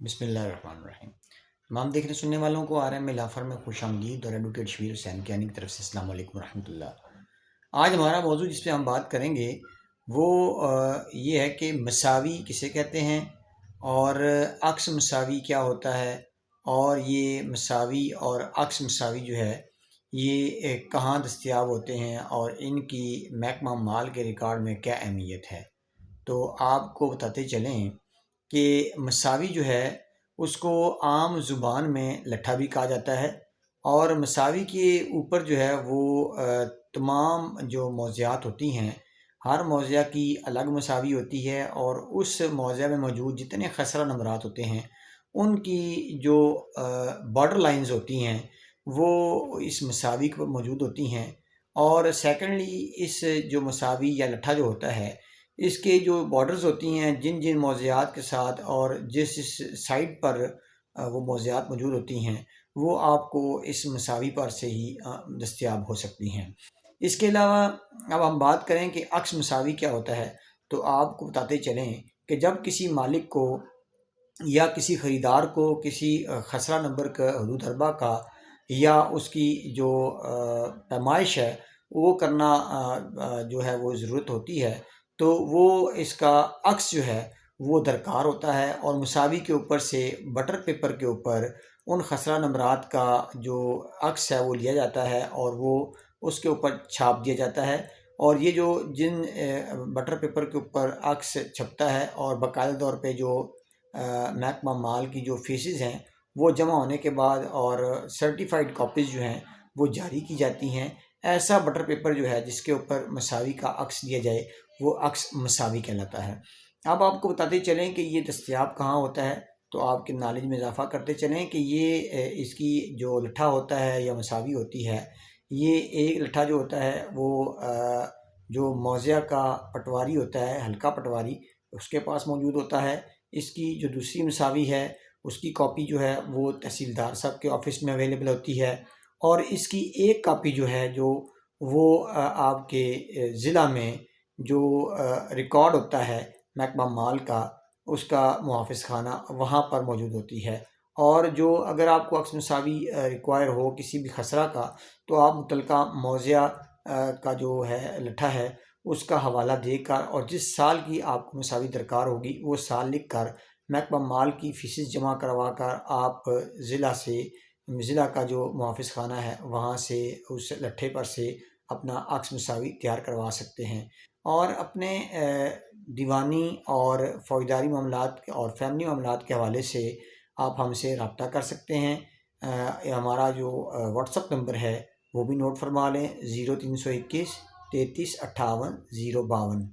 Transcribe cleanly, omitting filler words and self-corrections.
बिस्मिल्लाहिर्रहमानिर्रहीम। तमाम देखने सुनने वालों को RM में लाफर में खुश आमदीद और एडवोकेट शबीर हुसैन कियानी की तरफ से अस्सलाम वालेकुम रहमतुल्लाह। आज हमारा मौजू जिस पे हम बात करेंगे वो ये है कि मसावी किसे कहते हैं और अक्स मसावी क्या होता है, और ये मसावी और अक्स मसावी जो है ये कहाँ दस्तयाब होते हैं और इनकी महकमा माल के रिकॉर्ड में क्या अहमियत है। तो आपको बताते चलें कि मसावी जो है उसको आम ज़ुबान में लट्ठा भी कहा जाता है, और मसावी के ऊपर जो है वो तमाम जो मौज़ियात होती हैं, हर मौज़िया की अलग मसावी होती है, और उस मौज़िया में मौजूद जितने खसरा नंबरात होते हैं उनकी जो बॉर्डर लाइंस होती हैं वो इस मसावी पर मौजूद होती हैं। और सेकेंडली इस जो मसावी या लट्ठा जो होता है इसके जो बॉर्डर्स होती हैं जिन जिन मौज़ियात के साथ और जिस साइड पर वो मौज़ियात मौजूद होती हैं वो आपको इस मसावी पर से ही दस्तयाब हो सकती हैं। इसके अलावा अब हम बात करें कि अक्स मसावी क्या होता है, तो आपको बताते चलें कि जब किसी मालिक को या किसी ख़रीदार को किसी खसरा नंबर का हदूद अरबा का या उसकी जो पैमाइश है वो करना जो है वो ज़रूरत होती है, तो वो इसका अक्स जो है वो दरकार होता है, और मसावी के ऊपर से बटर पेपर के ऊपर उन खसरा नंबरात का जो अक्स है वो लिया जाता है और वो उसके ऊपर छाप दिया जाता है। और ये जो जिन बटर पेपर के ऊपर अक्स छपता है और बाकायदा तौर पे जो महकमा माल की जो फीसेस हैं वो जमा होने के बाद और सर्टिफाइड कॉपीज़ जो हैं वो जारी की जाती हैं। ऐसा बटर पेपर जो है जिसके ऊपर मसावी का अक्स दिया जाए वो अक्स मसावी कहलाता है। अब आपको बताते चलें कि ये दस्तयाब कहाँ होता है, तो आपके नॉलेज में इजाफ़ा करते चलें कि ये इसकी जो लट्ठा होता है या मसावी होती है, ये एक लट्ठा जो होता है वो जो मौज़िया का पटवारी होता है, हल्का पटवारी, उसके पास मौजूद होता है। इसकी जो दूसरी मसावी है उसकी कॉपी जो है वो तहसीलदार साहब के ऑफ़िस में अवेलेबल होती है, और इसकी एक कॉपी जो है जो वो आपके ज़िला में जो रिकॉर्ड होता है महकमा माल का, उसका मुहाफ़िज़ खाना वहाँ पर मौजूद होती है। और जो अगर आपको अक्स मसावी रिक्वायर हो किसी भी खसरा का, तो आप मुतलका मौज़िया का जो है लट्ठा है उसका हवाला देकर और जिस साल की आपको मसावी दरकार होगी वो साल लिख कर महकमा माल की फ़ीसेस जमा करवा कर आप ज़िला का जो मुहाफ़िज़ खाना है वहाँ से उस लट्ठे पर से अपना अक्स मसावी तैयार करवा सकते हैं। और अपने दीवानी और फ़ौजदारी मामलात और फ़ैमिली मामलात के हवाले से आप हमसे रब्ता कर सकते हैं। हमारा जो व्हाट्सअप नंबर है वो भी नोट फरमा लें, 0321 33 58 052।